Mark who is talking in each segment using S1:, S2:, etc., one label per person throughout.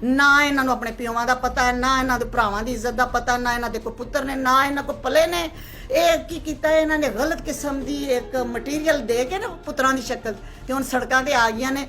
S1: ਨਾ ਇਹਨਾਂ ਨੂੰ ਆਪਣੇ ਪਿਓਾਂ ਦਾ ਪਤਾ ਹੈ ਨਾ ਇਹਨਾਂ ਦੇ ਭਰਾਵਾਂ ਦੀ ਇੱਜ਼ਤ ਦਾ ਪਤਾ ਨਾ ਇਹਨਾਂ ਦੇ ਕੋਈ ਪੁੱਤਰ ਨੇ ਨਾ ਇਹਨਾਂ ਕੋ ਪਲੇ ਨੇ ਇਹ ਕੀ ਕੀਤਾ ਇਹਨਾਂ ਨੇ ਗਲਤ ਕਿਸਮ ਦੀ ਇੱਕ ਮਟੀਰੀਅਲ ਦੇ ਕੇ ਨਾ ਪੁੱਤਰਾਂ ਦੀ ਸ਼ਕਲ ਤੇ ਹੁਣ ਸੜਕਾਂ ਤੇ ਆ ਗਈਆਂ ਨੇ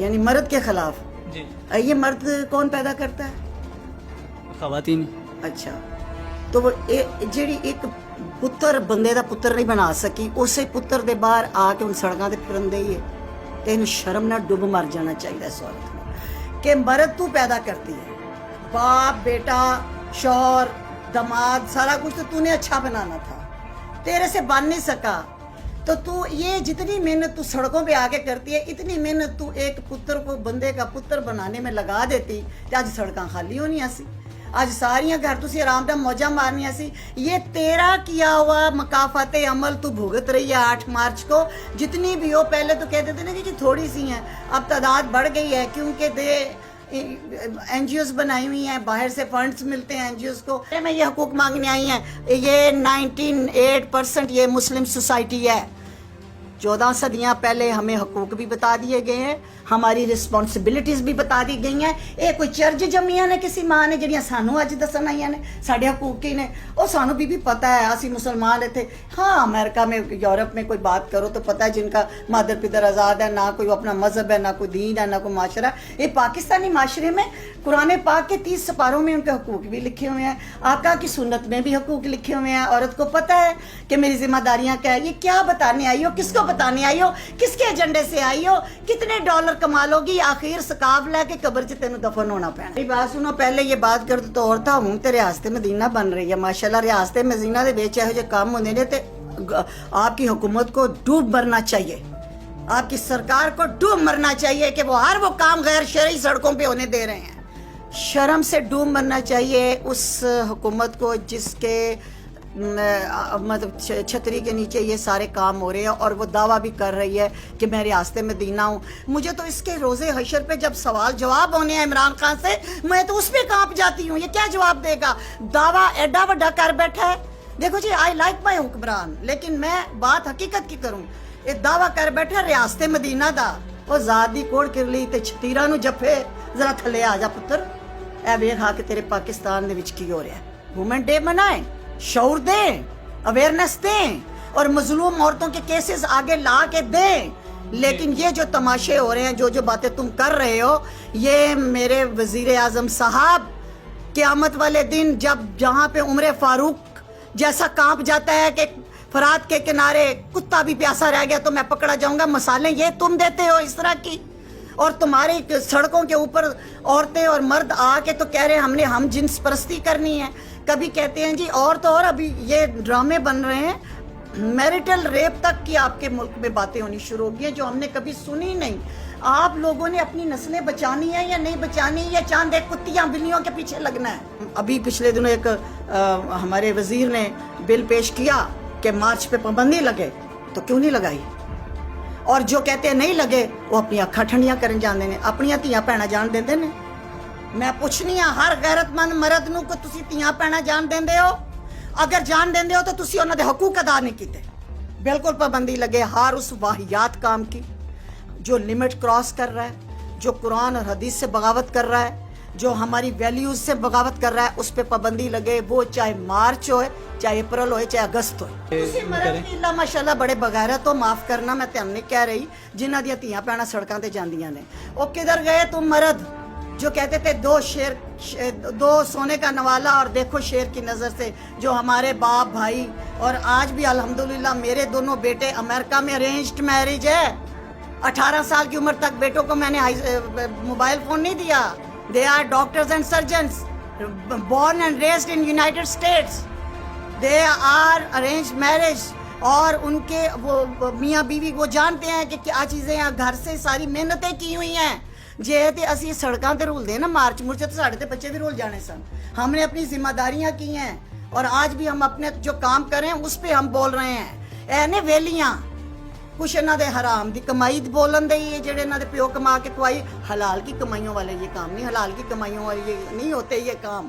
S1: یعنی مرد کے خلاف.
S2: جی
S1: یہ مرد کون پیدا کرتا ہے؟
S2: خواتین.
S1: اچھا تو وہ جیڑی ایک پتر بندے دا پتر نہیں بنا سکی اسے پتر دے باہر آ کے ان سڑکاں تے پھرن دے تینوں شرم نہ ڈب مر جانا چاہیے اس عورت کو کہ مرد تو پیدا کرتی ہے. باپ بیٹا شوہر دماد سارا کچھ تو نے اچھا بنانا تھا, تیرے سے بن نہیں سکا. تو یہ جتنی محنت تو سڑکوں پہ آگے کرتی ہے اتنی محنت تو ایک پتر کو بندے کا پتر بنانے میں لگا دیتی کہ آج سڑکاں خالی ہونی سی, آج ساریاں گھر تو سی آرام دہ موجہ مارنی سی. یہ تیرا کیا ہوا مکافات عمل تو بھگت رہی ہے 8 مارچ کو. جتنی بھی ہو پہلے تو کہتے تھے نا کہ تھوڑی سی ہیں, اب تعداد بڑھ گئی ہے کیونکہ این جی اوز بنائی ہوئی ہیں, باہر سے فنڈز ملتے ہیں این جی اوز کو. میں یہ حقوق مانگنے آئی ہیں. یہ 98% یہ مسلم سوسائٹی ہے. 14 صدیاں پہلے ہمیں حقوق بھی بتا دیے گئے ہیں, ہماری رسپانسبلٹیز بھی بتا دی گئی ہیں. یہ کوئی چرچ جمیاں نے کسی ماں نے جڑیاں سانو اج دسن آئی نے ساڈے حقوق کی نے, وہ سانو بھی پتہ ہے. اسی مسلمان تھے ہاں, امریکہ میں یورپ میں کوئی بات کرو تو پتہ ہے جن کا مادر پدر آزاد ہے, نہ کوئی اپنا مذہب ہے, نہ کوئی دین ہے, نہ کوئی معاشرہ. یہ پاکستانی معاشرے میں قرآن پاک کے 30 سپاروں میں ان کے حقوق بھی لکھے ہوئے ہیں, آقا کی سنت میں بھی حقوق لکھے ہوئے ہیں. عورت کو پتہ ہے کہ میری ذمہ داریاں کیا ہے. یہ کیا بتانے آئی ہو, کس کو بتانے آئی ہو, کس کے ایجنڈے سے آئی ہو, کتنے ڈالر کما لو گی, آخر سکاف لے کے قبر چ تینوں دفن ہونا پینا. میری بات سنو, پہلے یہ بات کر تو اور تھا ہوں تے ریاست مدینہ بن رہی ہے ماشاءاللہ. ریاست مدینہ دے وچ ਇਹੋ ਜਿਹੇ کام ہونے نے تے آپ کی حکومت کو ڈوب مرنا چاہیے, آپ کی سرکار کو ڈوب مرنا چاہیے کہ وہ ہر وہ کام غیر شرعی سڑکوں پہ ہونے دے رہے ہیں. شرم سے ڈوب مرنا چاہیے اس حکومت کو جس کے مطلب چھتری کے نیچے یہ سارے کام ہو رہے ہیں, اور وہ دعویٰ بھی کر رہی ہے کہ میں ریاست مدینہ ہوں. مجھے تو اس کے روزے حشر پہ جب سوال جواب ہونے ہیں عمران خان سے, میں تو اس پہ کانپ جاتی ہوں. یہ کیا جواب دے گا؟ دعویٰ ایڈا وڈا کر بیٹھا ہے. دیکھو جی, آئی لائک مائی حکمران, لیکن میں بات حقیقت کی کروں. یہ دعویٰ کر بیٹھا ریاست مدینہ دا, وہ ذات دی کوڑ کر لی تے چھتیرا نو جفے ذرا تھلے آ جا پتر, اے ویکھ آ کے تیرے پاکستان دے وچ کی ہو رہا ہے. وومن ڈے منائیں, شعور دیں, اویئرنیس دیں, اور مظلوم عورتوں کے کیسز آگے لا کے دیں. لیکن یہ جو تماشے ہو رہے ہیں, جو باتیں تم کر رہے ہو, یہ میرے وزیر اعظم صاحب قیامت والے دن جب جہاں پہ عمر فاروق جیسا کانپ جاتا ہے کہ فرات کے کنارے کتا بھی پیاسا رہ گیا تو میں پکڑا جاؤں گا, مثالیں یہ تم دیتے ہو اس طرح کی. اور تمہاری سڑکوں کے اوپر عورتیں اور مرد آ کے تو کہہ رہے ہیں ہم جنس پرستی کرنی ہے. کبھی کہتے ہیں جی اور تو اور, ابھی یہ ڈرامے بن رہے ہیں, میریٹل ریپ تک کی آپ کے ملک میں باتیں ہونی شروع ہو گئی ہیں جو ہم نے کبھی سنی نہیں. آپ لوگوں نے اپنی نسلیں بچانی ہے یا نہیں بچانی, یا چاند ایک کتیاں بلیوں کے پیچھے لگنا ہے؟ ابھی پچھلے دنوں ایک ہمارے وزیر نے بل پیش کیا کہ مارچ پہ پابندی لگے, تو کیوں نہیں لگائی؟ اور جو کہتے ہیں نہیں لگے وہ اپنی اکھاں ٹھنڈیاں کرن جاندے نے, اپنی دھیاں بھੈਣਾਂ جان دیندے نے. میں پوچھنی ہاں ہر غیرت مند مرد نو کہ تسی دھیاں بھੈਣਾں جان دیندے ہو؟ اگر جان دیندے ہو تو تسی انہاں دے حقوق ادا نہیں کیتے. بالکل پابندی لگے ہر اس واہیات کام کی جو لمٹ کراس کر رہا ہے, جو قرآن اور حدیث سے بغاوت کر رہا ہے, جو ہماری ویلیوز سے بغاوت کر رہا ہے, اس پہ پابندی لگے. وہ چاہے مارچ ہوئے, چاہے اپریل ہوئے, چاہے اگست ہوئے. تسی مرد بھی اللہ ماشاءاللہ بڑے بغیرت ہو, معاف کرنا میں تم نہیں کہہ رہی, جنہاں دیاں دھیاں بھੈਣਾں سڑکاں تے جاندیاں نے. وہ کدھر گئے تم مرد جو کہتے تھے دو سونے کا نوالا اور دیکھو شیر کی نظر سے, جو ہمارے باپ بھائی, اور آج بھی الحمدللہ میرے دونوں بیٹے امریکہ میں ارینجڈ میرج ہے. 18 سال کی عمر تک بیٹوں کو میں نے موبائل فون نہیں دیا. They are doctors and surgeons, born and raised in United States. They are arranged marriage. اور ان کے وہ میاں بیوی وہ جانتے ہیں کہ کیا چیزیں ہیں, گھر سے ساری محنتیں کی ہوئی ہیں. جے تے اسی سڑکاں تے رول دے نا مارچ مرچ, تو ساڑھے تے بچے بھی رول جانے سن. ہم نے اپنی ذمہ داریاں کی ہیں, اور آج بھی ہم اپنے جو کام کریں اس پہ ہم بول رہے ہیں. اے نے ویلیاں کچھ انہاں دے حرام دی کمائی بولن دے, یہ جڑے انہاں دے پیو کما کے کوائی, حلال کی کمائیوں والے یہ کام نہیں, حلال کی کمائیوں والے یہ نہیں ہوتے یہ کام.